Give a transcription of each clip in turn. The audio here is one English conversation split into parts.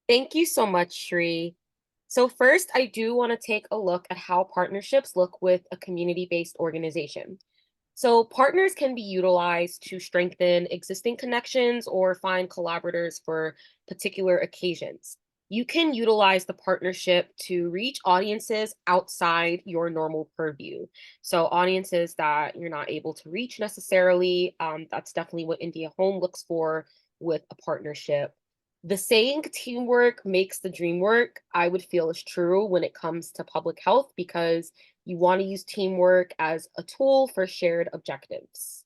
Thank you so much, Shri. So first, I do want to take a look at how partnerships look with a community-based organization. So partners can be utilized to strengthen existing connections or find collaborators for particular occasions. You can utilize the partnership to reach audiences outside your normal purview. So audiences that you're not able to reach necessarily, that's definitely what India Home looks for with a partnership. The saying teamwork makes the dream work, I would feel is true when it comes to public health because you want to use teamwork as a tool for shared objectives.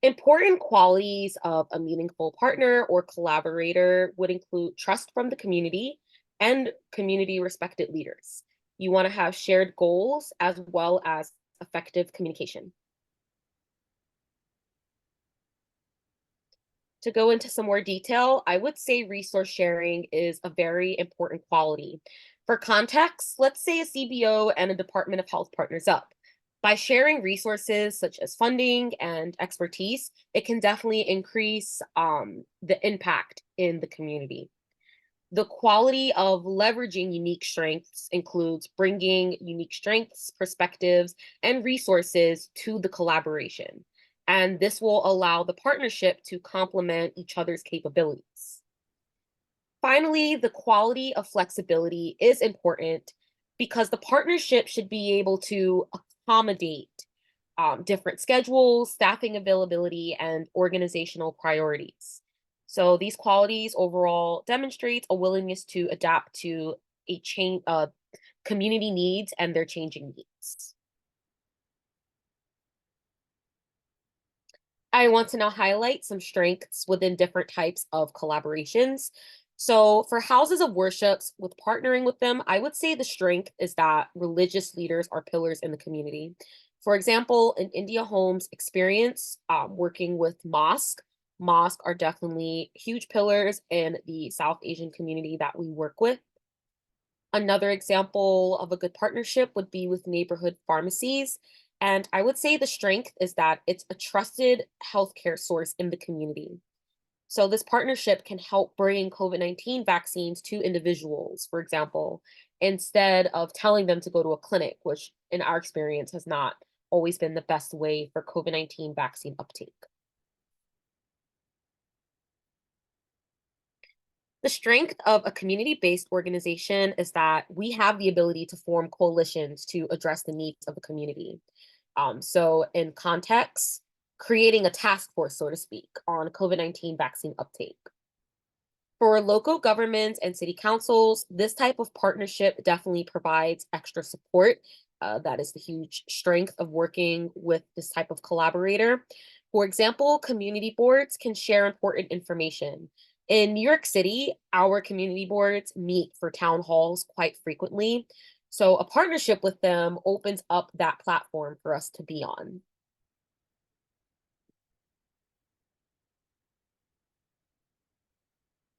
Important qualities of a meaningful partner or collaborator would include trust from the community and community respected leaders. You want to have shared goals as well as effective communication. To go into some more detail, I would say resource sharing is a very important quality. For context, let's say a CBO and a Department of Health partners up. By sharing resources such as funding and expertise, it can definitely increase the impact in the community. The quality of leveraging unique strengths includes bringing unique strengths, perspectives, and resources to the collaboration. And this will allow the partnership to complement each other's capabilities. Finally, the quality of flexibility is important because the partnership should be able to accommodate different schedules, staffing availability, and organizational priorities. So these qualities overall demonstrate a willingness to adapt to a change, community needs and their changing needs. I want to now highlight some strengths within different types of collaborations. So, for houses of worships, with partnering with them, I would say the strength is that religious leaders are pillars in the community. For example, in India Home's experience working with mosque are definitely huge pillars in the South Asian community that we work with. Another example of a good partnership would be with neighborhood pharmacies. And I would say the strength is that it's a trusted healthcare source in the community. So this partnership can help bring COVID-19 vaccines to individuals, for example, instead of telling them to go to a clinic, which in our experience has not always been the best way for COVID-19 vaccine uptake. The strength of a community-based organization is that we have the ability to form coalitions to address the needs of the community. So in context, creating a task force, so to speak, on COVID-19 vaccine uptake. For local governments and city councils, this type of partnership definitely provides extra support. That is the huge strength of working with this type of collaborator. For example, community boards can share important information. In New York City, our community boards meet for town halls quite frequently. So a partnership with them opens up that platform for us to be on.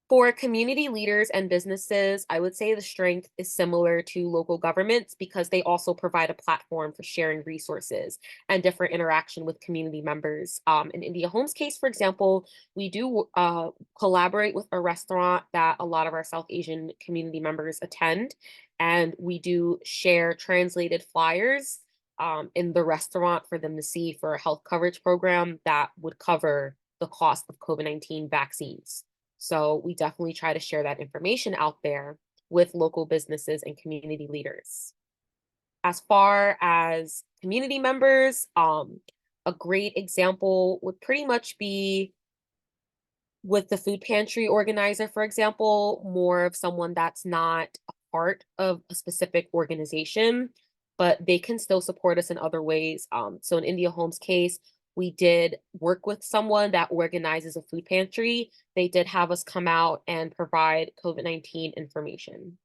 For community leaders and businesses, I would say the strength is similar to local governments because they also provide a platform for sharing resources and different interaction with community members. In India Home's case, for example, we do collaborate with a restaurant that a lot of our South Asian community members attend, and we do share translated flyers in the restaurant for them to see for a health coverage program that would cover the cost of COVID-19 vaccines. So we definitely try to share that information out there with local businesses and community leaders. As far as community members, a great example would pretty much be with the food pantry organizer, for example, more of someone that's not a part of a specific organization, but they can still support us in other ways. So in India Home's case, we did work with someone that organizes a food pantry. They did have us come out and provide COVID-19 information.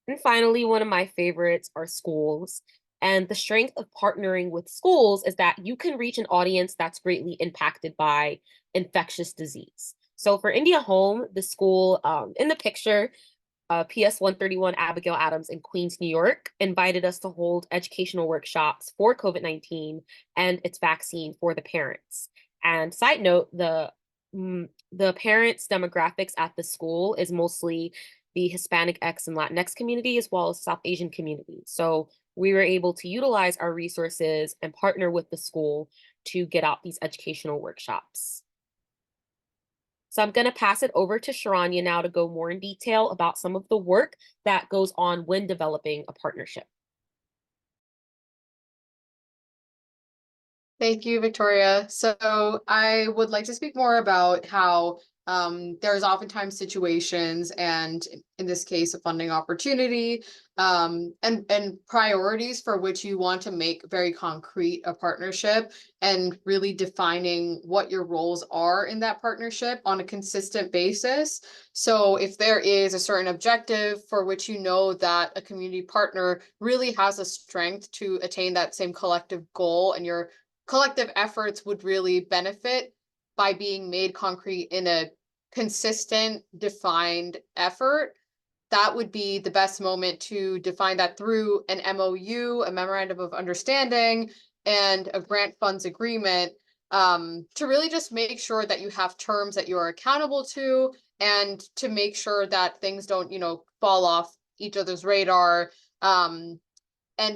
And finally, one of my favorites are schools. And the strength of partnering with schools is that you can reach an audience that's greatly impacted by infectious disease. So for India Home, the school in the picture, PS 131 Abigail Adams in Queens, New York, invited us to hold educational workshops for COVID-19 and its vaccine for the parents. And side note, the parents' demographics at the school is mostly the Hispanic X and Latinx community as well as South Asian community. So we were able to utilize our resources and partner with the school to get out these educational workshops. So I'm going to pass it over to Sharanya now to go more in detail about some of the work that goes on when developing a partnership. Thank you, Victoria. So I would like to speak more about how there's oftentimes situations, and in this case, a funding opportunity, and priorities for which you want to make very concrete a partnership, and really defining what your roles are in that partnership on a consistent basis. So if there is a certain objective for which you know that a community partner really has a strength to attain that same collective goal, and your collective efforts would really benefit by being made concrete in a consistent, defined effort, that would be the best moment to define that through an MOU, a memorandum of understanding, and a grant funds agreement, to really just make sure that you have terms that you are accountable to, and to make sure that things don't, fall off each other's radar. And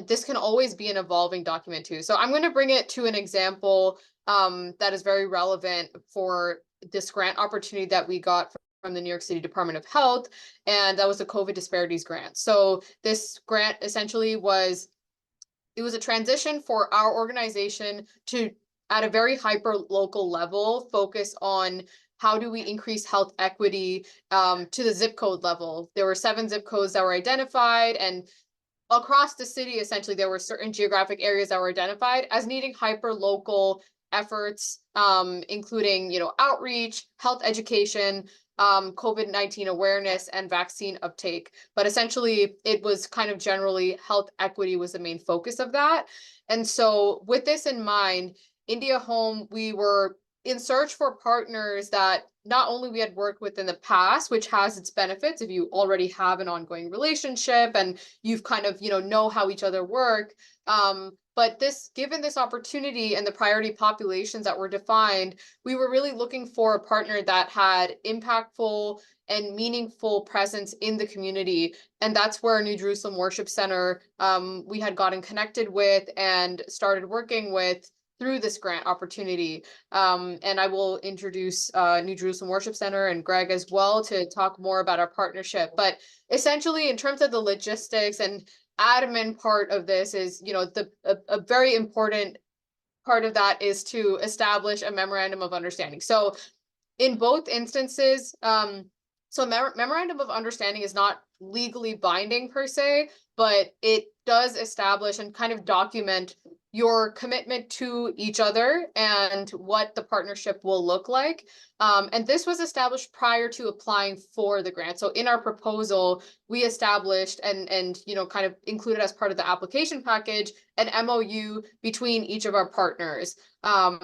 this can always be an evolving document too. So I'm going to bring it to an example that is very relevant for this grant opportunity that we got from the New York City Department of Health, and that was the COVID disparities grant. So this grant essentially was a transition for our organization to, at a very hyper local level, focus on how do we increase health equity to the zip code level. There were 7 zip codes that were identified, and across the city, essentially, there were certain geographic areas that were identified as needing hyper local efforts, including, outreach, health education, COVID-19 awareness, and vaccine uptake. But essentially, it was kind of generally health equity was the main focus of that. And so with this in mind, India Home, we were in search for partners that not only we had worked with in the past, which has its benefits if you already have an ongoing relationship and you've kind of, know how each other work. But given this opportunity and the priority populations that were defined, we were really looking for a partner that had impactful and meaningful presence in the community. And that's where New Jerusalem Worship Center, we had gotten connected with and started working with through this grant opportunity. And I will introduce New Jerusalem Worship Center and Greg as well to talk more about our partnership. But essentially, in terms of the logistics and admin part of this is, a very important part of that is to establish a memorandum of understanding. So in both instances, memorandum of understanding is not legally binding per se, but it does establish and kind of document your commitment to each other and what the partnership will look like. And this was established prior to applying for the grant. So in our proposal, we established and kind of included as part of the application package an MOU between each of our partners.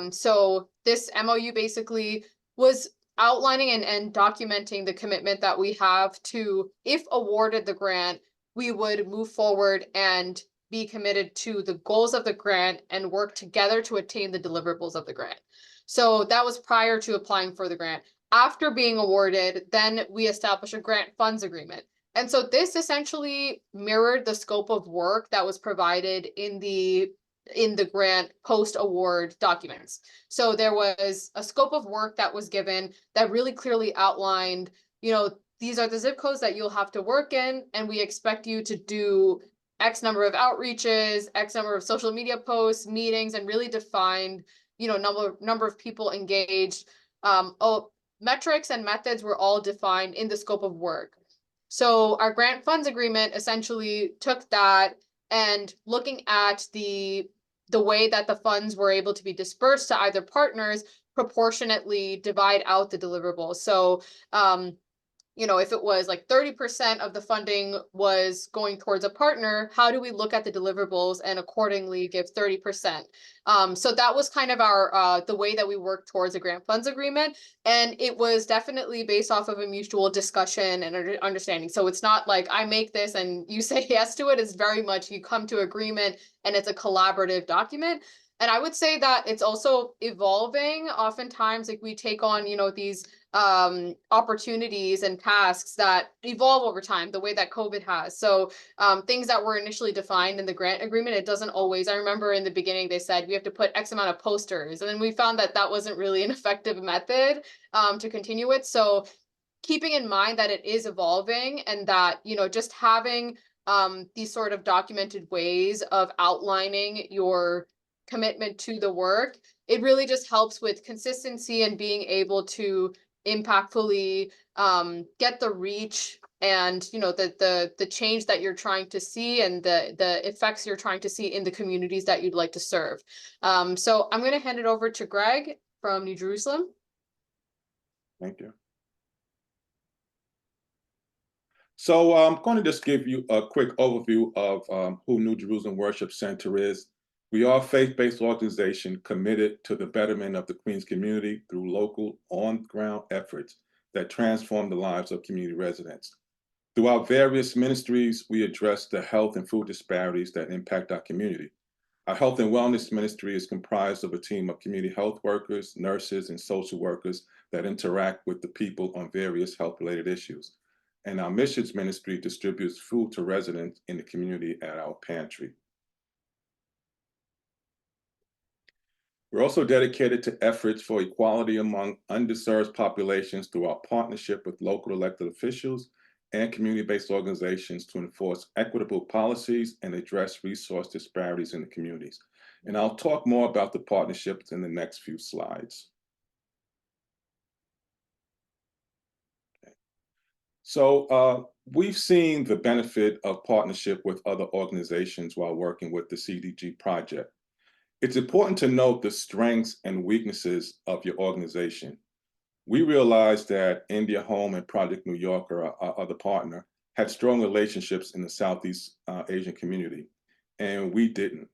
So this MOU basically was outlining and documenting the commitment that we have to, if awarded the grant, we would move forward and be committed to the goals of the grant and work together to attain the deliverables of the grant. So that was prior to applying for the grant. After being awarded, then we established a grant funds agreement. And so this essentially mirrored the scope of work that was provided in the grant post-award documents. So there was a scope of work that was given that really clearly outlined, these are the zip codes that you'll have to work in, and we expect you to do X number of outreaches, X number of social media posts, meetings, and really defined, number of people engaged. Metrics and methods were all defined in the scope of work. So our grant funds agreement essentially took that and, looking at the way that the funds were able to be dispersed to either partners, proportionately divide out the deliverables. So if it was like 30% of the funding was going towards a partner, how do we look at the deliverables and accordingly give 30%? So that was kind of our the way that we worked towards a grant funds agreement. And it was definitely based off of a mutual discussion and understanding. So it's not like I make this and you say yes to it. It's very much you come to agreement and it's a collaborative document. And I would say that it's also evolving. Oftentimes, like we take on, these opportunities and tasks that evolve over time, the way that COVID has. So things that were initially defined in the grant agreement, it doesn't always. I remember in the beginning they said we have to put X amount of posters, and then we found that that wasn't really an effective method to continue it. So keeping in mind that it is evolving and that just having these sort of documented ways of outlining your commitment to the work, it really just helps with consistency and being able to impactfully get the reach and the change that you're trying to see and the effects you're trying to see in the communities that you'd like to serve. So I'm going to hand it over to Greg from New Jerusalem. Thank you. So I'm going to just give you a quick overview of who New Jerusalem Worship Center is. We are a faith-based organization committed to the betterment of the Queens community through local on-ground efforts that transform the lives of community residents. Through our various ministries, we address the health and food disparities that impact our community. Our health and wellness ministry is comprised of a team of community health workers, nurses, and social workers that interact with the people on various health-related issues. And our missions ministry distributes food to residents in the community at our pantry. We're also dedicated to efforts for equality among underserved populations through our partnership with local elected officials and community-based organizations to enforce equitable policies and address resource disparities in the communities. And I'll talk more about the partnerships in the next few slides. So we've seen the benefit of partnership with other organizations while working with the CDG project. It's important to note the strengths and weaknesses of your organization. We realized that India Home and Project New York, our other partner, had strong relationships in the Southeast Asian community, and we didn't.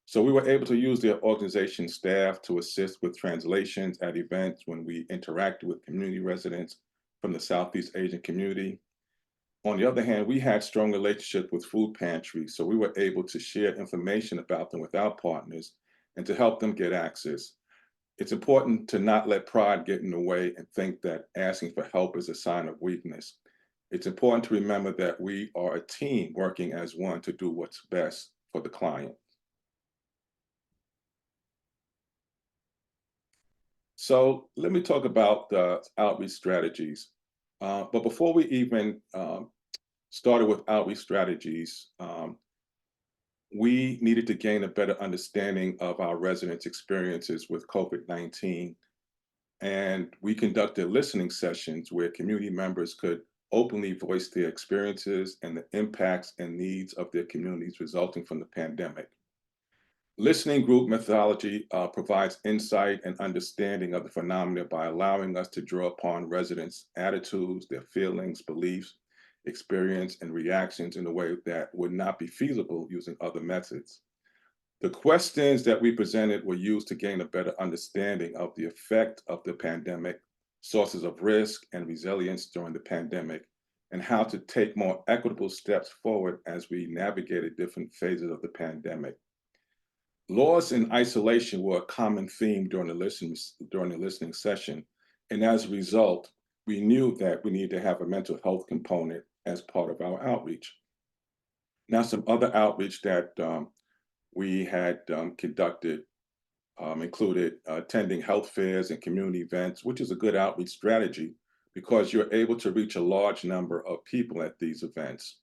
So we were able to use their organization staff to assist with translations at events when we interacted with community residents from the Southeast Asian community. On the other hand, we had strong relationships with food pantries, so we were able to share information about them with our partners and to help them get access. It's important to not let pride get in the way and think that asking for help is a sign of weakness. It's important to remember that we are a team working as one to do what's best for the client. So let me talk about the outreach strategies. But before we even started with outreach strategies, we needed to gain a better understanding of our residents' experiences with COVID-19. And we conducted listening sessions where community members could openly voice their experiences and the impacts and needs of their communities resulting from the pandemic. Listening group methodology provides insight and understanding of the phenomena by allowing us to draw upon residents' attitudes, their feelings, beliefs, experience, and reactions in a way that would not be feasible using other methods. The questions that we presented were used to gain a better understanding of the effect of the pandemic, sources of risk and resilience during the pandemic, and how to take more equitable steps forward as we navigated different phases of the pandemic. Loss and isolation were a common theme during the listening session, and as a result, we knew that we needed to have a mental health component as part of our outreach. Now, some other outreach that we had conducted included attending health fairs and community events, which is a good outreach strategy because you're able to reach a large number of people at these events.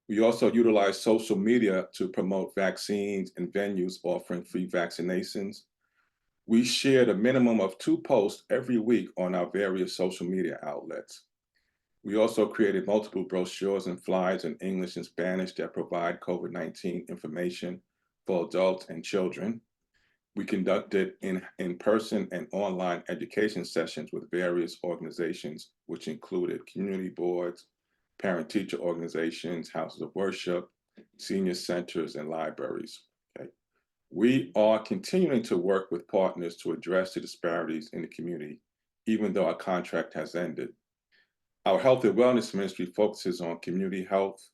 We also utilize social media to promote vaccines and venues offering free vaccinations. We shared a minimum of 2 posts every week on our various social media outlets. We also created multiple brochures and flyers in English and Spanish that provide COVID-19 information for adults and children. We conducted in-person and online education sessions with various organizations, which included community boards, parent-teacher organizations, houses of worship, senior centers, and libraries. Okay. We are continuing to work with partners to address the disparities in the community, even though our contract has ended. Our health and wellness ministry focuses on community health.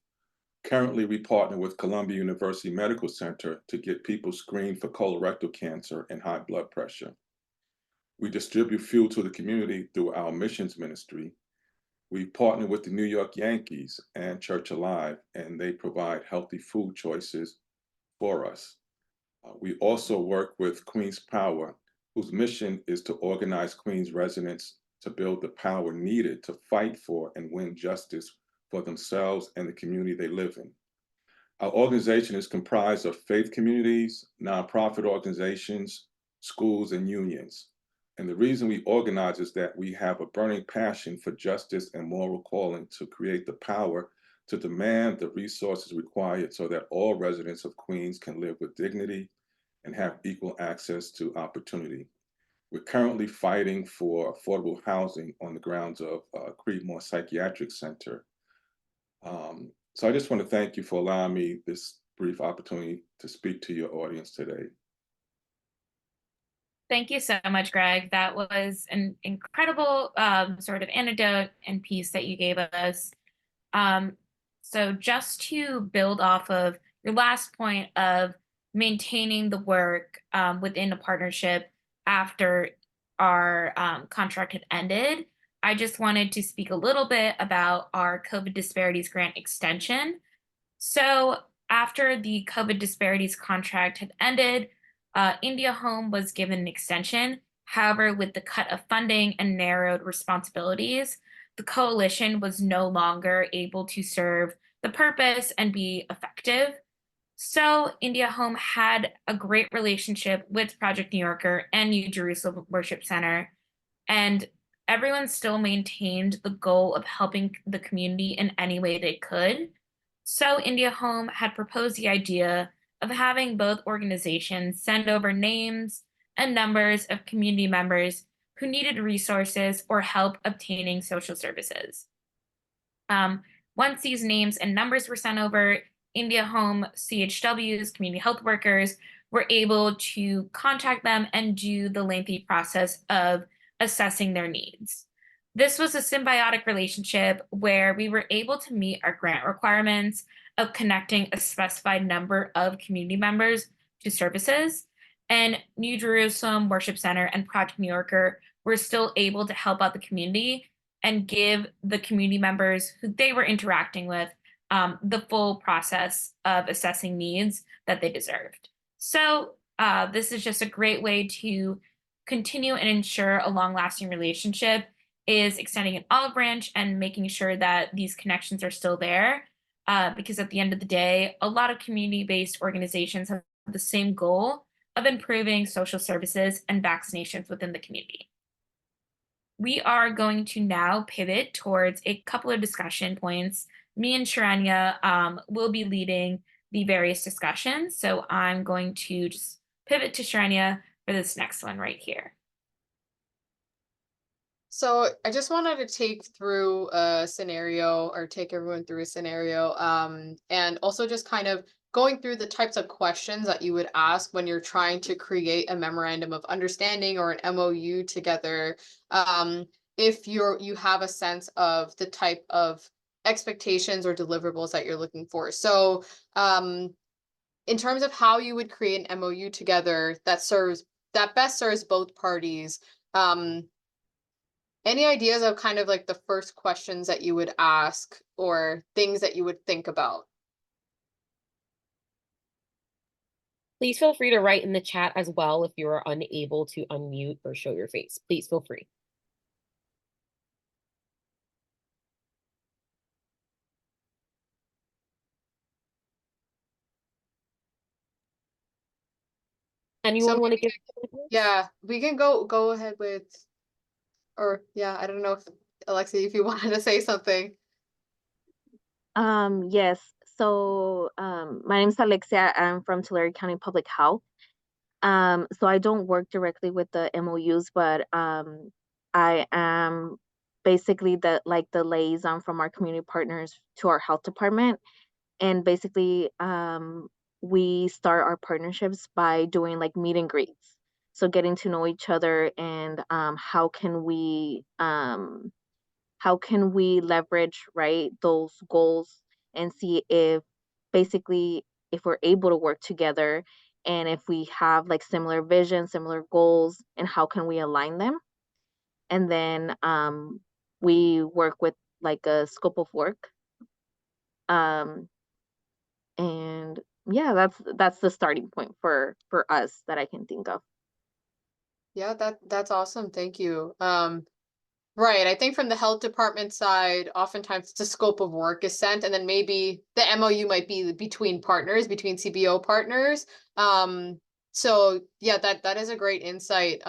Currently, we partner with Columbia University Medical Center to get people screened for colorectal cancer and high blood pressure. We distribute fuel to the community through our missions ministry. We partner with the New York Yankees and Church Alive, and they provide healthy food choices for us. We also work with Queens Power, whose mission is to organize Queens residents to build the power needed to fight for and win justice for themselves and the community they live in. Our organization is comprised of faith communities, nonprofit organizations, schools, and unions. And the reason we organize is that we have a burning passion for justice and moral calling to create the power to demand the resources required so that all residents of Queens can live with dignity and have equal access to opportunity. We're currently fighting for affordable housing on the grounds of Creedmoor Psychiatric Center. So I just want to thank you for allowing me this brief opportunity to speak to your audience today. Thank you so much, Greg. That was an incredible sort of anecdote and piece that you gave us. So just to build off of your last point of maintaining the work within a partnership after our contract had ended, I just wanted to speak a little bit about our COVID Disparities Grant extension. So after the COVID Disparities contract had ended, India Home was given an extension. However, with the cut of funding and narrowed responsibilities, the coalition was no longer able to serve the purpose and be effective. So India Home had a great relationship with Project New Yorker and New Jerusalem Worship Center, and everyone still maintained the goal of helping the community in any way they could. So India Home had proposed the idea of having both organizations send over names and numbers of community members who needed resources or help obtaining social services. Once these names and numbers were sent over, India Home CHWs, community health workers, were able to contact them and do the lengthy process of assessing their needs. This was a symbiotic relationship where we were able to meet our grant requirements of connecting a specified number of community members to services, and New Jerusalem Worship Center and Project New Yorker were still able to help out the community and give the community members who they were interacting with the full process of assessing needs that they deserved. So this is just a great way to continue and ensure a long-lasting relationship, is extending an olive branch and making sure that these connections are still there. Because at the end of the day, a lot of community-based organizations have the same goal of improving social services and vaccinations within the community. We are going to now pivot towards a couple of discussion points. Me and Sharanya will be leading the various discussions. So I'm going to just pivot to Sharanya for this next one right here. So I just wanted to take through a scenario, or take everyone through a scenario, and also just kind of going through the types of questions that you would ask when you're trying to create a memorandum of understanding or an MOU together. If you have a sense of the type of expectations or deliverables that you're looking for. So in terms of how you would create an MOU together that best serves both parties, any ideas of kind of like the first questions that you would ask or things that you would think about? Please feel free to write in the chat as well if you are unable to unmute or show your face. Please feel free. Anyone want to give? Yeah, we can go ahead with, or yeah, I don't know if Alexia, if you wanted to say something. Yes. So my name is Alexia. I'm from Tulare County Public Health. So I don't work directly with the MOUs, but I am basically the liaison from our community partners to our health department. And basically, we start our partnerships by doing like meet and greets. So getting to know each other, and how can we leverage, right, those goals, and see if basically if we're able to work together, and if we have like similar vision, similar goals, and how can we align them. And then we work with like a scope of work. Um, and yeah, that's the starting point for us that I can think of. Yeah, that's awesome. Thank you. Right. I think from the health department side, oftentimes it's a scope of work is sent, and then maybe the MOU might be between partners, between CBO partners. So yeah, that is a great insight.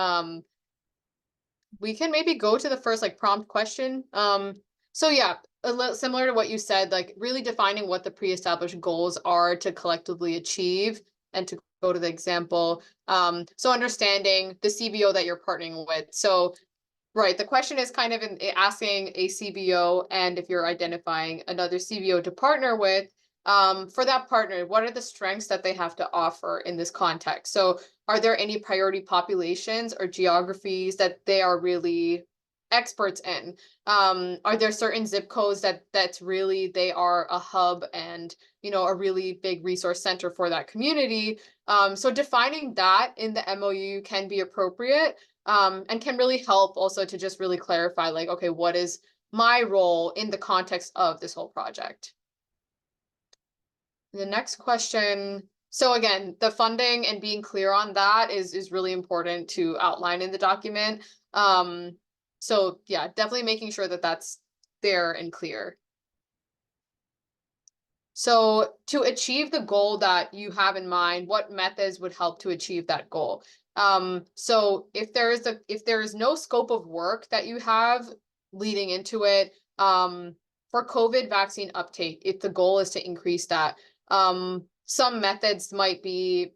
We can maybe go to the first like prompt question. So yeah, a little similar to what you said, like really defining what the pre-established goals are to collectively achieve, and to go to the example. So understanding the CBO that you're partnering with. So right. The question is kind of asking a CBO, and if you're identifying another CBO to partner with, for that partner, what are the strengths that they have to offer in this context? So are there any priority populations or geographies that they are really experts in? Are there certain zip codes that's really they are a hub and a really big resource center for that community? So defining that in the MOU can be appropriate. And can really help also to just really clarify, like, okay, what is my role in the context of this whole project? The next question. So again, the funding and being clear on that is really important to outline in the document. So yeah, definitely making sure that that's there and clear. So to achieve the goal that you have in mind, what methods would help to achieve that goal? So if there is no scope of work that you have leading into it, for COVID vaccine uptake, if the goal is to increase that, some methods might be,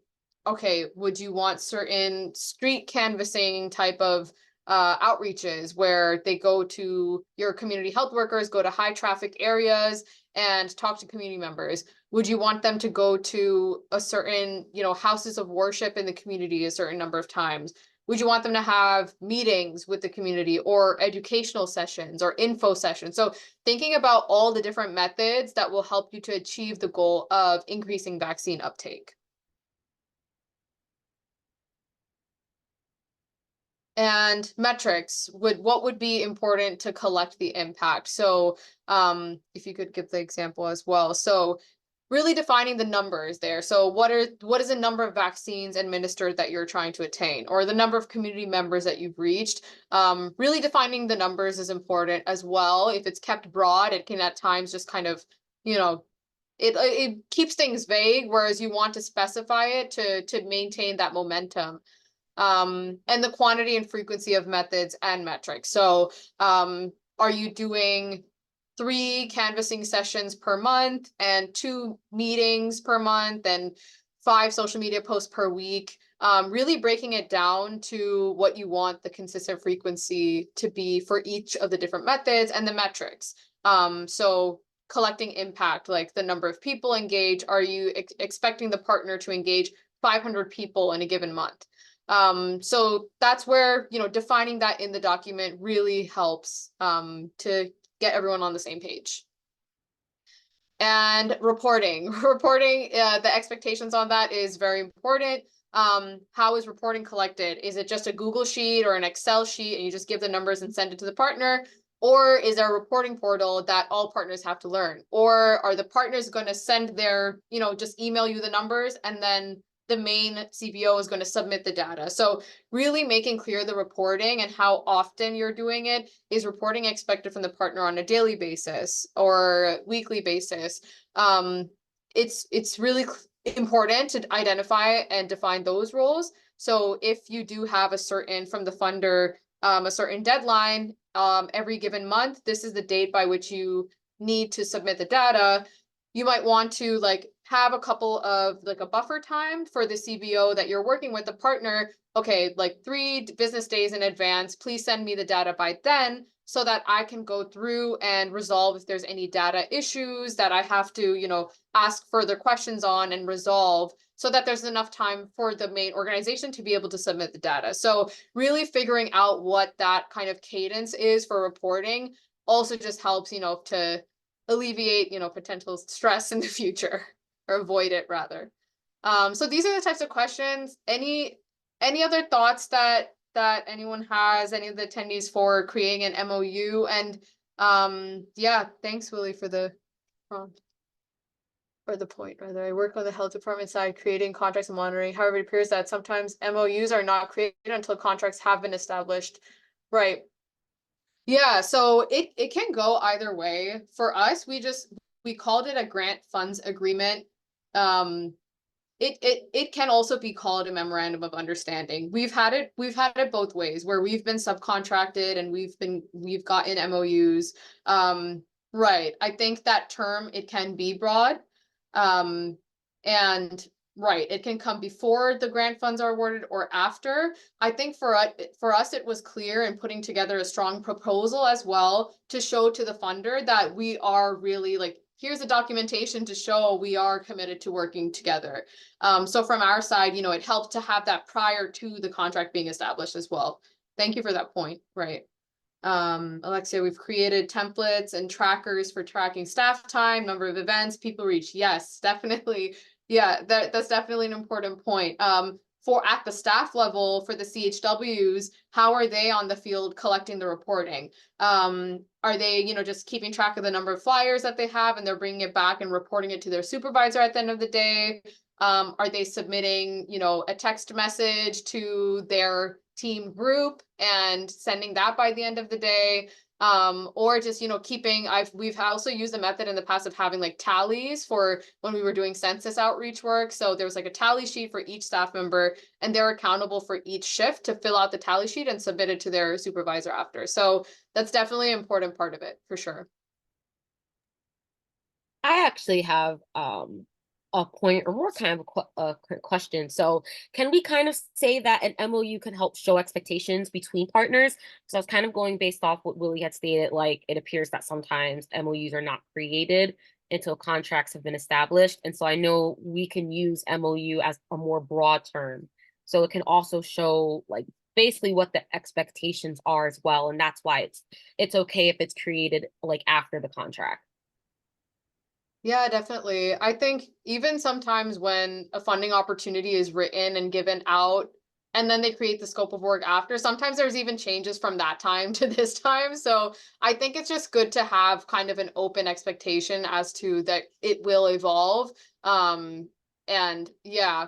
okay, would you want certain street canvassing type of outreaches where they go to your community health workers, go to high traffic areas and talk to community members? Would you want them to go to a certain, houses of worship in the community a certain number of times? Would you want them to have meetings with the community, or educational sessions, or info sessions? So thinking about all the different methods that will help you to achieve the goal of increasing vaccine uptake. And metrics, what would be important to collect the impact? So if you could give the example as well. So really defining the numbers there. So what is the number of vaccines administered that you're trying to attain, or the number of community members that you've reached? Really defining the numbers is important as well. If it's kept broad, it can at times just kind of, it keeps things vague, whereas you want to specify it to maintain that momentum. And the quantity and frequency of methods and metrics. So are you doing 3 canvassing sessions per month, and 2 meetings per month, and 5 social media posts per week? Really breaking it down to what you want the consistent frequency to be for each of the different methods and the metrics. So collecting impact, like the number of people engaged. Are you expecting the partner to engage 500 people in a given month? So that's where, defining that in the document really helps to get everyone on the same page. And reporting, the expectations on that is very important. How is reporting collected? Is it just a Google sheet or an Excel sheet, and you just give the numbers and send it to the partner? Or is there a reporting portal that all partners have to learn? Or are the partners going to send their, just email you the numbers, and then the main CBO is going to submit the data? So really making clear the reporting and how often you're doing it. Is reporting expected from the partner on a daily basis or weekly basis? It's really important to identify and define those roles. So if you do have from the funder, a certain deadline, every given month, this is the date by which you need to submit the data. You might want to have a couple of like a buffer time for the CBO that you're working with, the partner. Okay, like 3 business days in advance, please send me the data by then so that I can go through and resolve if there's any data issues that I have to, ask further questions on and resolve, so that there's enough time for the main organization to be able to submit the data. So really figuring out what that kind of cadence is for reporting also just helps, to alleviate, potential stress in the future, or avoid it rather. So these are the types of questions. Any other thoughts that anyone has, any of the attendees, for creating an MOU? And yeah, thanks, Willie, for the prompt. Or the point, rather. I work on the health department side, creating contracts and monitoring. However, it appears that sometimes MOUs are not created until contracts have been established. Right. Yeah, so it can go either way. For us, we called it a grant funds agreement. It can also be called a memorandum of understanding. We've had it both ways, where we've been subcontracted and we've gotten MOUs. Right. I think that term, it can be broad. And right, it can come before the grant funds are awarded or after. I think for us, it was clear in putting together a strong proposal as well to show to the funder that we are really like, here's the documentation to show we are committed to working together. So from our side, it helped to have that prior to the contract being established as well. Thank you for that point. Right. Alexia, we've created templates and trackers for tracking staff time, number of events, people reach. Yes, definitely. Yeah, that's definitely an important point. For at the staff level, for the CHWs, how are they on the field collecting the reporting? Are they, just keeping track of the number of flyers that they have and they're bringing it back and reporting it to their supervisor at the end of the day? Are they submitting, a text message to their team group and sending that by the end of the day? Or just, we've also used the method in the past of having like tallies for when we were doing census outreach work. So there was like a tally sheet for each staff member, and they're accountable for each shift to fill out the tally sheet and submit it to their supervisor after. So that's definitely an important part of it, for sure. I actually have a point, or more kind of a question. So can we kind of say that an MOU can help show expectations between partners? So I was kind of going based off what Willie had stated, like it appears that sometimes MOUs are not created until contracts have been established. And so I know we can use MOU as a more broad term. So it can also show like basically what the expectations are as well. And that's why it's okay if it's created like after the contract. Yeah, definitely. I think even sometimes when a funding opportunity is written and given out, and then they create the scope of work after, sometimes there's even changes from that time to this time. So I think it's just good to have kind of an open expectation as to that it will evolve. And yeah,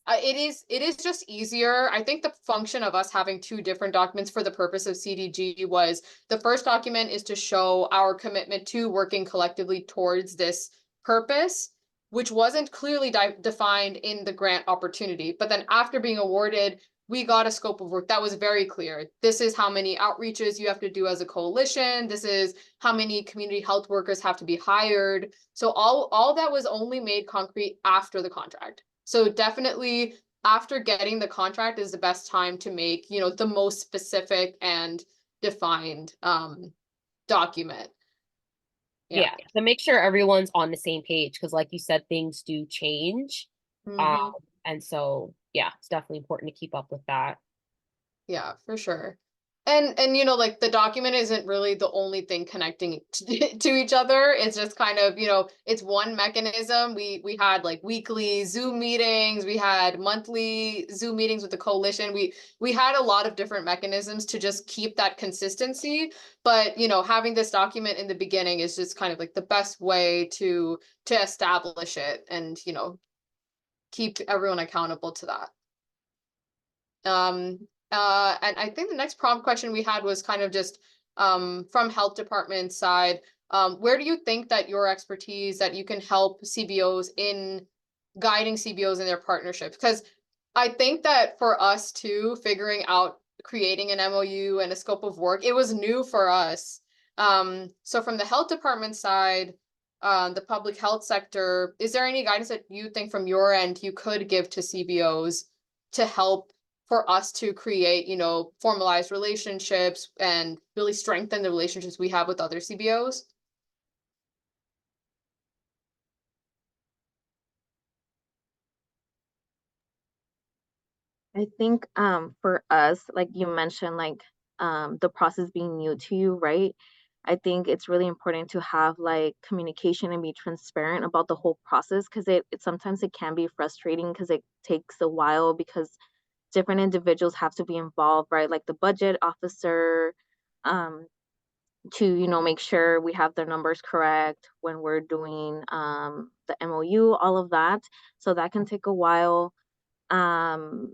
it is just easier. I think the function of us having 2 different documents for the purpose of CDG was, the first document is to show our commitment to working collectively towards this purpose, which wasn't clearly defined in the grant opportunity. But then after being awarded, we got a scope of work that was very clear. This is how many outreaches you have to do as a coalition. This is how many community health workers have to be hired. So all that was only made concrete after the contract. So definitely after getting the contract is the best time to make, the most specific and defined document. Yeah, to make sure everyone's on the same page, because like you said, things do change. And so yeah, it's definitely important to keep up with that. Yeah, for sure. And like the document isn't really the only thing connecting to each other. It's just kind of, it's one mechanism. We had like weekly Zoom meetings, we had monthly Zoom meetings with the coalition. We had a lot of different mechanisms to just keep that consistency. But having this document in the beginning is just kind of like the best way to establish it and keep everyone accountable to that. And I think the next prompt question we had was kind of just from health department side. Where do you think that your expertise, that you can help CBOs in guiding CBOs in their partnerships? Because I think that for us too, figuring out creating an MOU and a scope of work, it was new for us. So from the health department side, the public health sector, is there any guidance that you think from your end you could give to CBOs to help for us to create, formalized relationships and really strengthen the relationships we have with other CBOs? I think for us, like you mentioned, like the process being new to you, right? I think it's really important to have like communication and be transparent about the whole process because it sometimes it can be frustrating because it takes a while because different individuals have to be involved, right? Like the budget officer, um, to make sure we have the numbers correct when we're doing the MOU, all of that. So that can take a while. Um,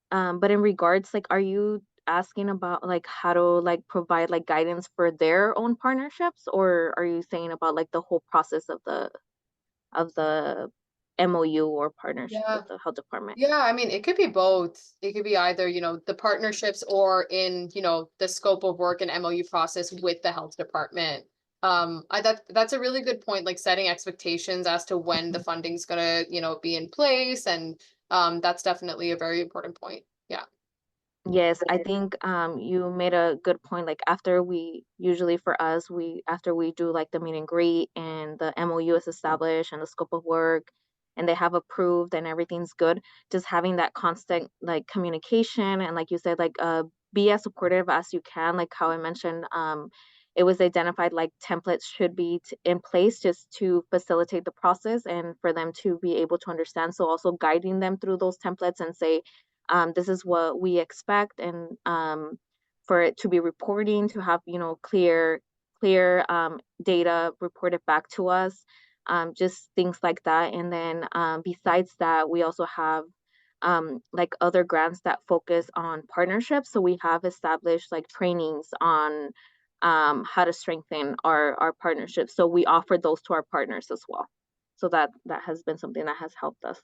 but in regards, like, are you asking about like how to like provide like guidance for their own partnerships, or are you saying about like the whole process of the MOU or partnership Yeah. with the health department? Yeah, I mean, it could be both. It could be either, the partnerships or in, the scope of work and MOU process with the health department. That's a really good point, like setting expectations as to when the funding's gonna, be in place. And that's definitely a very important point. Yeah. Yes, I think you made a good point. Like after we usually for us, we after we do like the meet and greet and the MOU is established and the scope of work and they have approved and everything's good, just having that constant like communication and like you said, like be as supportive as you can, like how I mentioned, it was identified like templates should be in place just to facilitate the process and for them to be able to understand. So also guiding them through those templates and say, this is what we expect and for it to be reporting to have clear data reported back to us, just things like that. And then besides that we also have like other grants that focus on partnerships, so we have established like trainings on how to strengthen our partnerships, so we offer those to our partners as well. So that has been something that has helped us.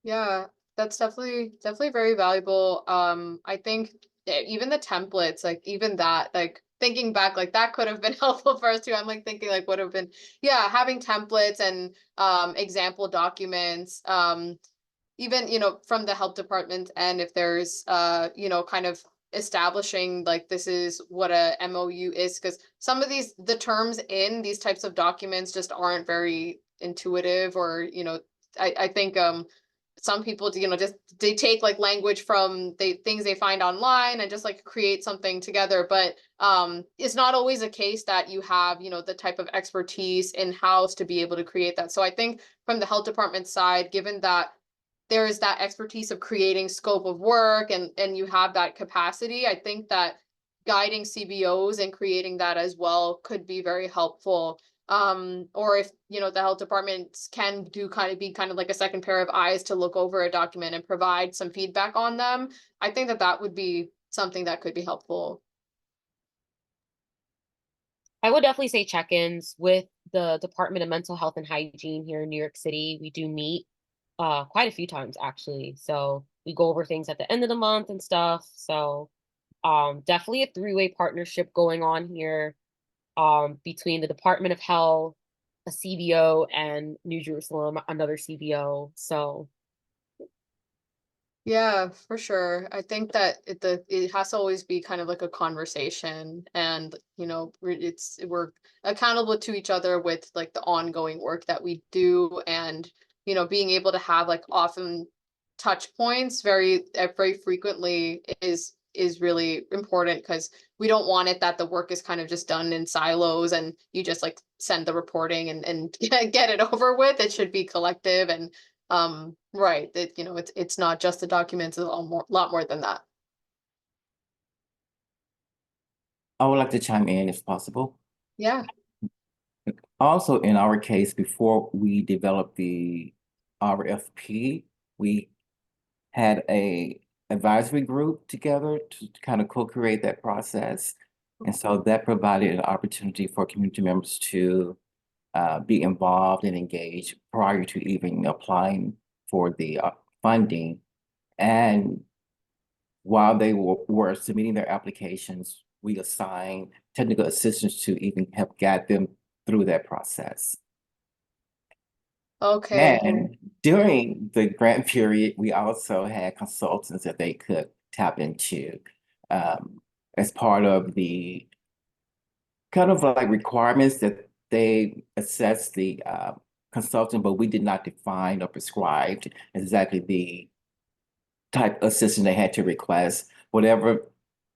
Yeah, that's definitely very valuable. I think even the templates, like even that, like thinking back, like that could have been helpful for us too. I'm like thinking like would have been, yeah, having templates and example documents, even, from the health department, and if there's kind of establishing like this is what a MOU is, because some of the terms in these types of documents just aren't very intuitive, or I think some people just they take like language from things they find online and just like create something together, but it's not always a case that you have the type of expertise in house to be able to create that. So I think from the health department side, given that there is that expertise of creating scope of work and you have that capacity, I think that guiding CBOs and creating that as well could be very helpful. Or if the health department can be kind of like a second pair of eyes to look over a document and provide some feedback on them, I think that would be something that could be helpful. I would definitely say check-ins with the Department of Mental Health and Hygiene here in New York City. We do meet quite a few times actually. So we go over things at the end of the month and stuff. So definitely a three-way partnership going on here between the Department of Health, a CBO, and New Jerusalem, another CBO. So Yeah, for sure. I think that it has to always be kind of like a conversation, and we're accountable to each other with like the ongoing work that we do, and being able to have like often touch points very frequently is really important, because we don't want it that the work is kind of just done in silos and you just like send the reporting and get it over with. It should be collective and right, that it's not just the documents, it's a lot more than that. I would like to chime in if possible. Yeah. Also, in our case, before we developed the RFP, we had a advisory group together to kind of co-create that process. And so that provided an opportunity for community members to be involved and engaged prior to even applying for the funding. And while they were submitting their applications, we assign technical assistants to even help guide them through that process. Okay. And during the grant period, we also had consultants that they could tap into as part of the kind of like requirements that they assess the consultant, but we did not define or prescribe exactly the type of assistance they had to request. Whatever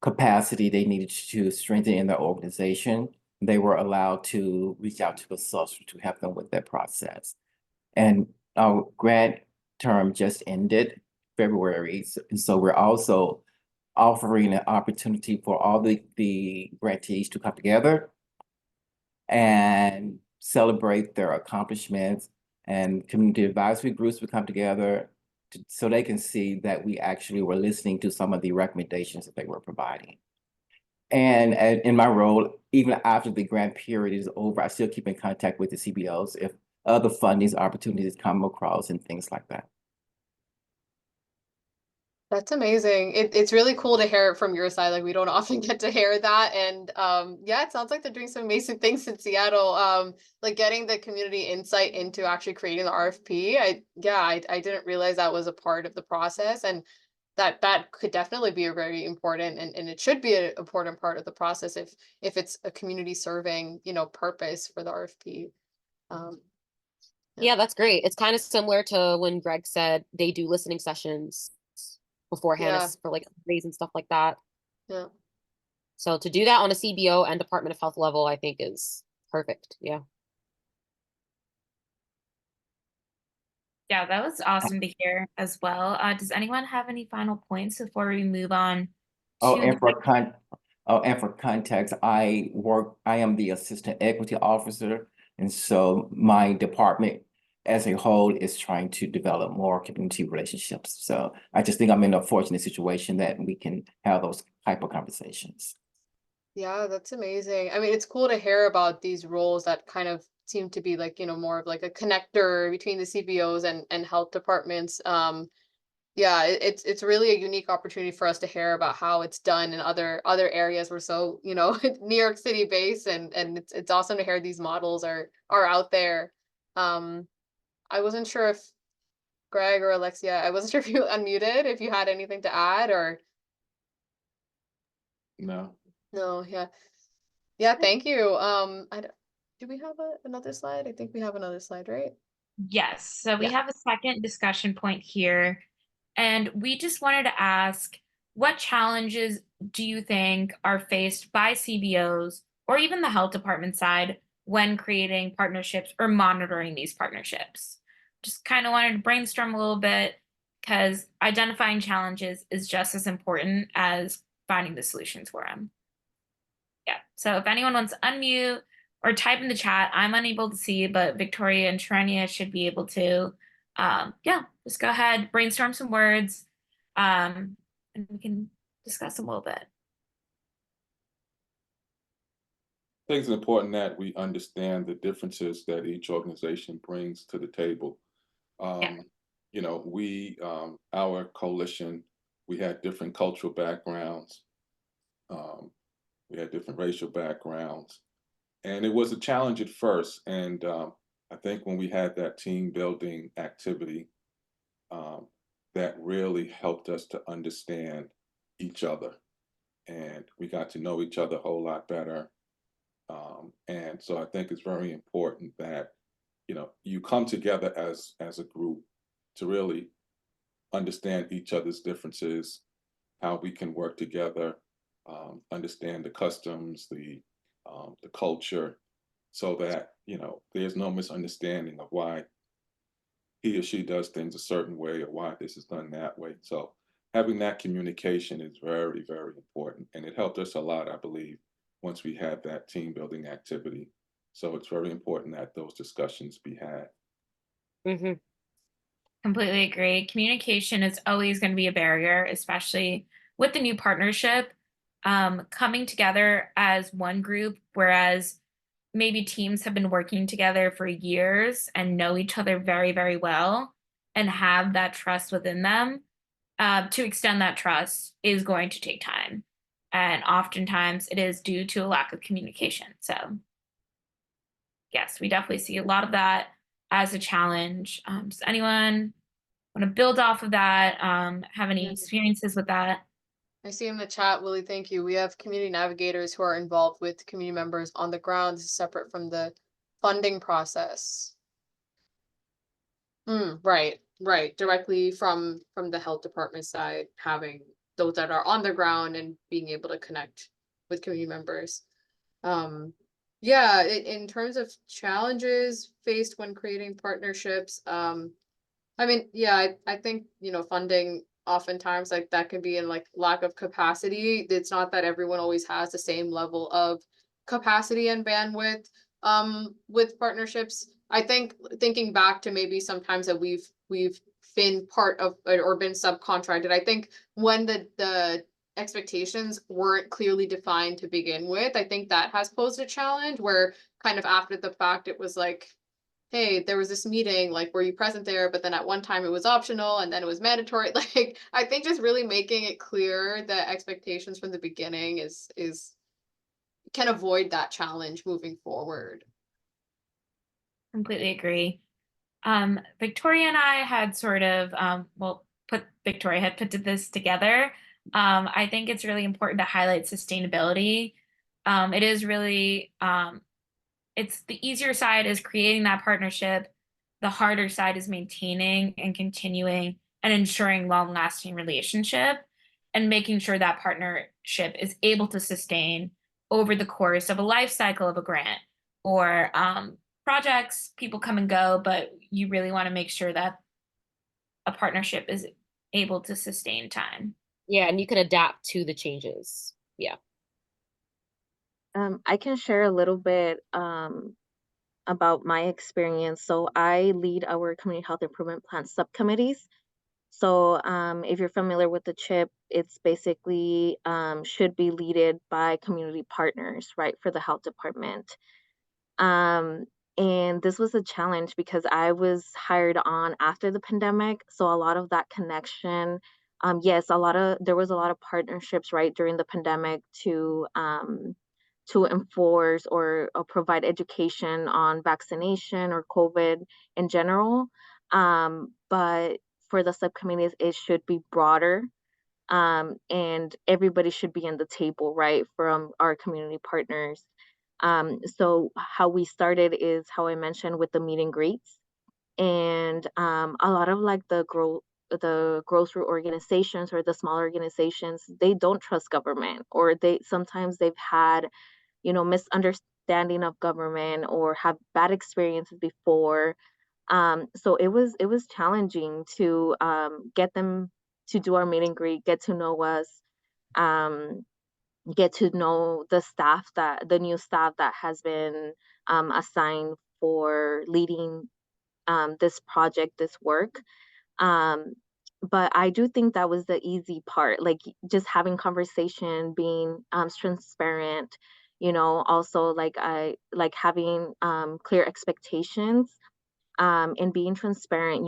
capacity they needed to strengthen in their organization, they were allowed to reach out to consultants to help them with that process. And our grant term just ended February, and so we're also offering an opportunity for all the grantees to come together and celebrate their accomplishments, and community advisory groups will come together so they can see that we actually were listening to some of the recommendations that they were providing. And in my role, even after the grant period is over, I still keep in contact with the CBOs if other funding opportunities come across and things like that. That's amazing. It's really cool to hear it from your side. Like we don't often get to hear that. And yeah, it sounds like they're doing some amazing things in Seattle. Like getting the community insight into actually creating the RFP. I didn't realize that was a part of the process, and that could definitely be a very important, and it should be an important part of the process if it's a community serving, purpose for the RFP. Yeah, that's great. It's kind of similar to when Greg said they do listening sessions beforehand Yeah. for like raise and stuff like that. Yeah. So to do that on a CBO and Department of Health level, I think is perfect. Yeah. Yeah, that was awesome to hear as well. Does anyone have any final points before we move on Oh, to and the for context, I am the assistant equity officer, and so my department as a whole is trying to develop more community relationships. So I just think I'm in a fortunate situation that we can have those type of conversations. Yeah, that's amazing. I mean, it's cool to hear about these roles that kind of seem to be like, more of like a connector between the CBOs and health departments. Yeah, it's really a unique opportunity for us to hear about how it's done in other areas. We're so, New York City based, and it's awesome to hear these models are out there. I wasn't sure if Greg or Alexia, I wasn't sure if you unmuted, if you had anything to add or No. no, yeah. Yeah, thank you. Do we have another slide? I think we have another slide, right? Yes, so we Yeah. have a second discussion point here, and we just wanted to ask, what challenges do you think are faced by CBOs or even the health department side when creating partnerships or monitoring these partnerships? Just kind of wanted to brainstorm a little bit because identifying challenges is just as important as finding the solutions for them. Yeah, so if anyone wants to unmute or type in the chat, I'm unable to see, but Victoria and Sharania should be able to. Yeah, just go ahead, brainstorm some words, and we can discuss them a little bit. I think it's important that we understand the differences that each organization brings to the table. Yeah. Our coalition, we had different cultural backgrounds. We had different racial backgrounds, and it was a challenge at first. And I think when we had that team building activity, that really helped us to understand each other, and we got to know each other a whole lot better. And so I think it's very important that you come together as a group to really understand each other's differences, how we can work together, understand the customs, the culture, so that there's no misunderstanding of why he or she does things a certain way or why this is done that way. So having that communication is very, very important, and it helped us a lot, I believe, once we had that team building activity. So it's very important that those discussions be had. Mm-hmm. Completely agree. Communication is always going to be a barrier, especially with the new partnership. Coming together as one group, whereas maybe teams have been working together for years and know each other very, very well and have that trust within them. To extend that trust is going to take time. And oftentimes it is due to a lack of communication. So yes, we definitely see a lot of that as a challenge. Does anyone want to build off of that? Have any experiences with that? I see in the chat, Willie, thank you. We have community navigators who are involved with community members on the ground, separate from the funding process. Right. Directly from the health department side, having those that are on the ground and being able to connect with community members. Yeah, in terms of challenges faced when creating partnerships, I mean, yeah, I think, funding oftentimes like that can be in like lack of capacity. It's not that everyone always has the same level of capacity and bandwidth with partnerships. I think thinking back to maybe sometimes that we've been part of or been subcontracted. I think when the expectations weren't clearly defined to begin with, I think that has posed a challenge where kind of after the fact it was like, hey, there was this meeting, like, were you present there? But then at one time it was optional and then it was mandatory. Like, I think just really making it clear that expectations from the beginning is can avoid that challenge moving forward. Completely agree. Victoria and I had sort of, Victoria had put this together. I think it's really important to highlight sustainability. It is really, it's the easier side is creating that partnership. The harder side is maintaining and continuing and ensuring long-lasting relationship and making sure that partnership is able to sustain over the course of a life cycle of a grant or projects. People come and go, but you really want to make sure that a partnership is able to sustain time. Yeah, and you can adapt to the changes. Yeah. I can share a little bit about my experience. So I lead our community health improvement plan subcommittees. So if you're familiar with the CHIP, it's basically should be leaded by community partners, right, for the health department. And this was a challenge because I was hired on after the pandemic. So a lot of that connection, yes, there was a lot of partnerships, right, during the pandemic to enforce or provide education on vaccination or COVID in general. But for the subcommittees, it should be broader. And everybody should be in the table, right, from our community partners. So how we started is how I mentioned with the meet and greets, and a lot of like the grocery organizations or the smaller organizations, they don't trust government, or they've had misunderstanding of government or have bad experiences before. So it was challenging to get them to do our meet and greet, get to know us, um, get to know the new staff that has been assigned for leading this project, this work. Um, but I do think that was the easy part, like just having conversation, being transparent, also like I like having clear expectations, and being transparent,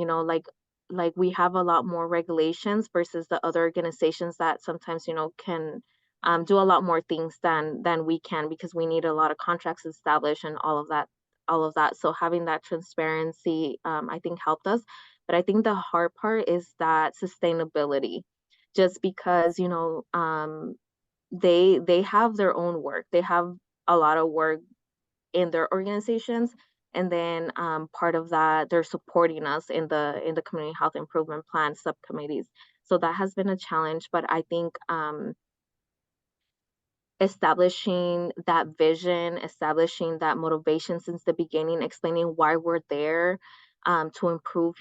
like we have a lot more regulations versus the other organizations that sometimes, can do a lot more things than we can, because we need a lot of contracts established and all of that. So having that transparency, I think helped us. But I think the hard part is that sustainability, just because, they have their own work. They have a lot of work in their organizations, and then part of that, they're supporting us in the community health improvement plan subcommittees. So that has been a challenge, but I think establishing that vision, establishing that motivation since the beginning, explaining why we're there, to improve,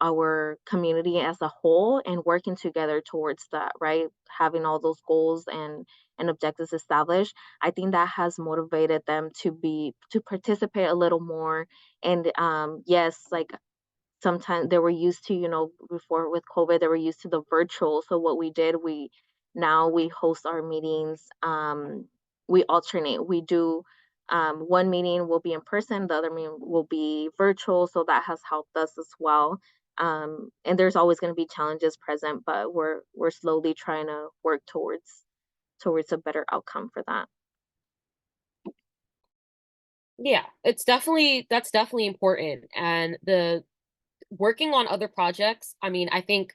our community as a whole, and working together towards that, right? Having all those goals and objectives established. I think that has motivated them to participate a little more. And yes, like sometimes they were used to, before with COVID, they were used to the virtual. So what we did, we host our meetings. We alternate. We do one meeting will be in person, the other meeting will be virtual. So that has helped us as well. And there's always going to be challenges present, but we're slowly trying to work towards a better outcome for that. Yeah, that's definitely important. And the working on other projects, I mean, I think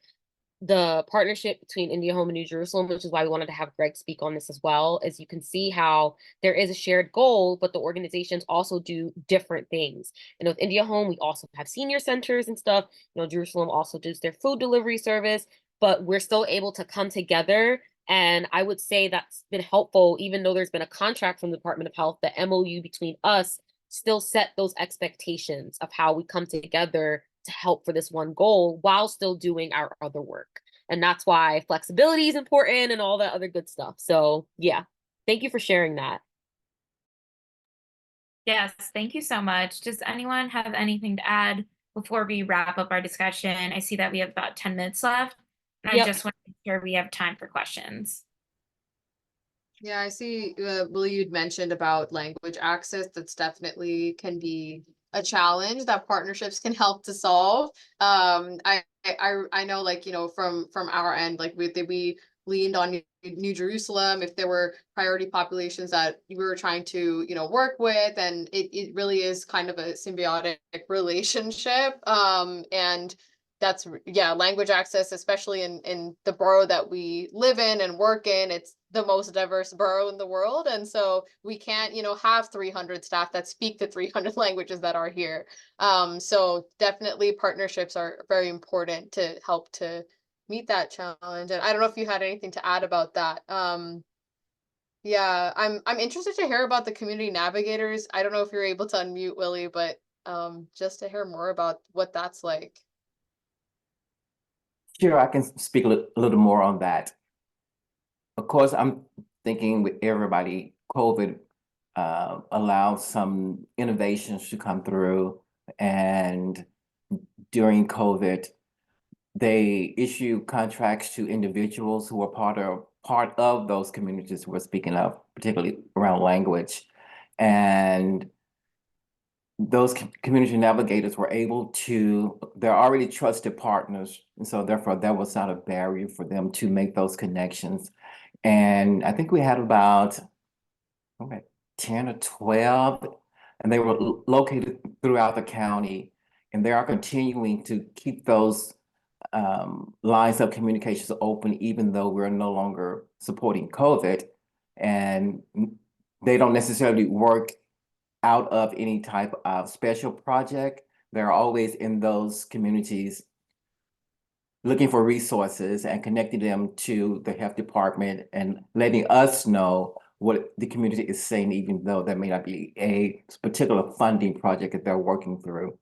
the partnership between India Home and New Jerusalem, which is why we wanted to have Greg speak on this as well, is you can see how there is a shared goal, but the organizations also do different things. And with India Home, we also have senior centers and stuff. Jerusalem also does their food delivery service, but we're still able to come together. And I would say that's been helpful, even though there's been a contract from the Department of Health, the MOU between us still set those expectations of how we come together to help for this one goal while still doing our other work. And that's why flexibility is important and all that other good stuff. So yeah, thank you for sharing that. Yes, thank you so much. Does anyone have anything to add before we wrap up our discussion? I see that we have about 10 minutes left, and I Yep. just want to make sure we have time for questions. Yeah, I see, Willie, you'd mentioned about language access. That's definitely can be a challenge that partnerships can help to solve. I know, like, from our end, like we leaned on New Jerusalem if there were priority populations that we were trying to, work with, and it really is kind of a symbiotic relationship. And yeah, language access, especially in the borough that we live in and work in. It's the most diverse borough in the world, and so we can't have 300 staff that speak the 300 languages that are here. So definitely partnerships are very important to help to meet that challenge. And I don't know if you had anything to add about that. Yeah, I'm interested to hear about the community navigators. I don't know if you're able to unmute, Willie, but just to hear more about what that's like. Sure, I can speak a little more on that. Of course, I'm thinking with everybody, COVID allowed some innovations to come through. And during COVID, they issue contracts to individuals who are part of those communities we're speaking of, particularly around language. And those community navigators were able to, they're already trusted partners. And so therefore that was not a barrier for them to make those connections. And I think we had about 10 or 12, and they were located throughout the county. And they are continuing to keep those lines of communications open, even though we're no longer supporting COVID. And they don't necessarily work out of any type of special project. They're always in those communities looking for resources and connecting them to the health department and letting us know what the community is saying, even though there may not be a particular funding project that they're working through.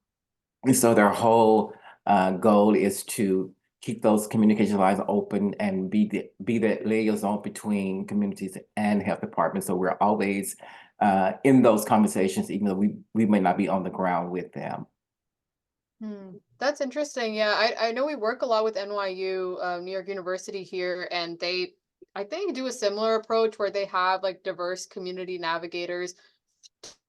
And so their whole goal is to keep those communication lines open and be the liaison between communities and health departments. So we're always in those conversations, even though we may not be on the ground with them. That's interesting. Yeah, I know we work a lot with NYU, New York University here, and they, I think, do a similar approach where they have like diverse community navigators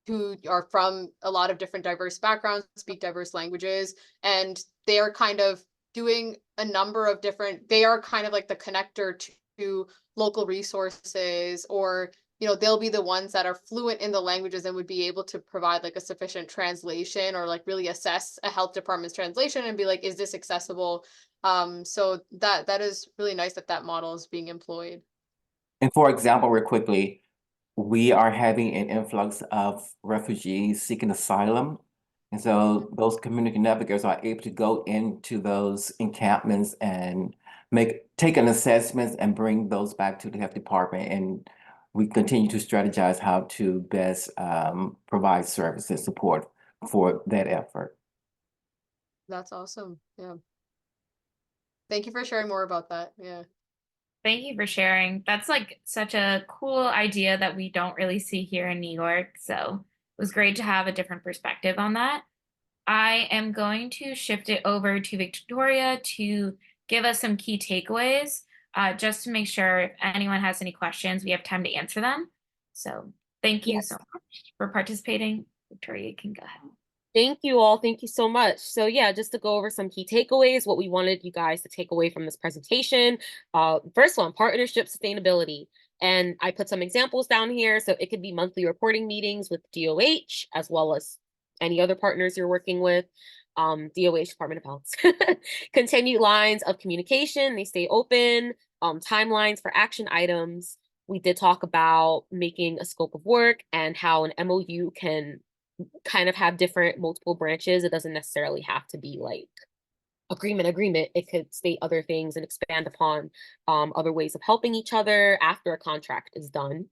who are from a lot of different diverse backgrounds, speak diverse languages, and they are kind of doing a number of different, they are kind of like the connector to local resources, or they'll be the ones that are fluent in the languages and would be able to provide like a sufficient translation, or like really assess a health department's translation and be like, is this accessible? So that is really nice that model is being employed. And for example, real quickly, we are having an influx of refugees seeking asylum. And so those community navigators are able to go into those encampments and take an assessment and bring those back to the health department. And we continue to strategize how to best provide service and support for that effort. That's awesome. Yeah. Thank you for sharing more about that. Yeah. Thank you for sharing. That's like such a cool idea that we don't really see here in New York. So it was great to have a different perspective on that. I am going to shift it over to Victoria to give us some key takeaways, just to make sure if anyone has any questions, we have time to answer them. So thank you so much for participating. Victoria, you can go ahead. Thank you all. Thank you so much. So yeah, just to go over some key takeaways, what we wanted you guys to take away from this presentation. First one, partnership sustainability. And I put some examples down here. So it could be monthly reporting meetings with DOH, as well as any other partners you're working with. DOH, Department of Health. Continued lines of communication, they stay open. Timelines for action items. We did talk about making a scope of work and how an MOU can kind of have different multiple branches. It doesn't necessarily have to be like agreement. It could state other things and expand upon other ways of helping each other after a contract is done.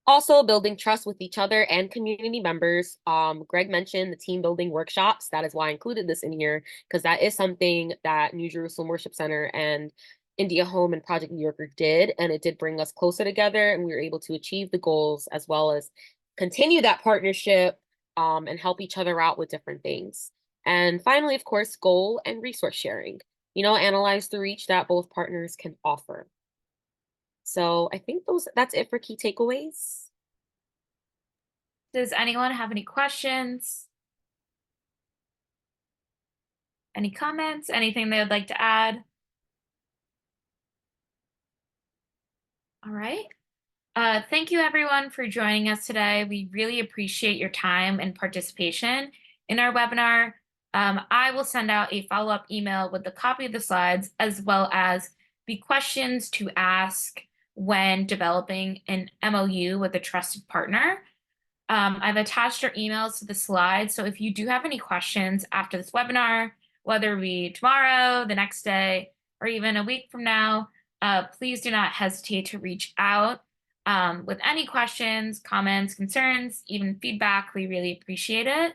Also, building trust with each other and community members. Greg mentioned the team building workshops. That is why I included this in here, because that is something that New Jerusalem Worship Center and India Home and Project New Yorker did, and it did bring us closer together, and we were able to achieve the goals as well as continue that partnership and help each other out with different things. And finally, of course, goal and resource sharing. Analyze the reach that both partners can offer. So I think that's it for key takeaways. Does anyone have any questions? Any comments? Anything they would like to add? All right. Thank you everyone for joining us today. We really appreciate your time and participation in our webinar. I will send out a follow-up email with a copy of the slides, as well as the questions to ask when developing an MOU with a trusted partner. I've attached our emails to the slides, so if you do have any questions after this webinar, whether it be tomorrow, the next day, or even a week from now, please do not hesitate to reach out with any questions, comments, concerns, even feedback. We really appreciate it.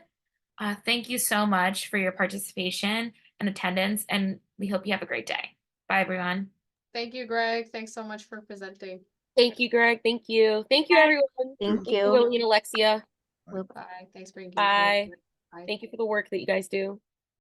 Thank you so much for your participation and attendance, and we hope you have a great day. Bye, everyone. Thank you, Greg. Thanks so much for presenting. Thank you, Greg. Thank you. Thank you, everyone. Thank you. Willie and Alexia. Bye. Thanks for engaging. Bye. Bye. Thank you for the work that you guys do.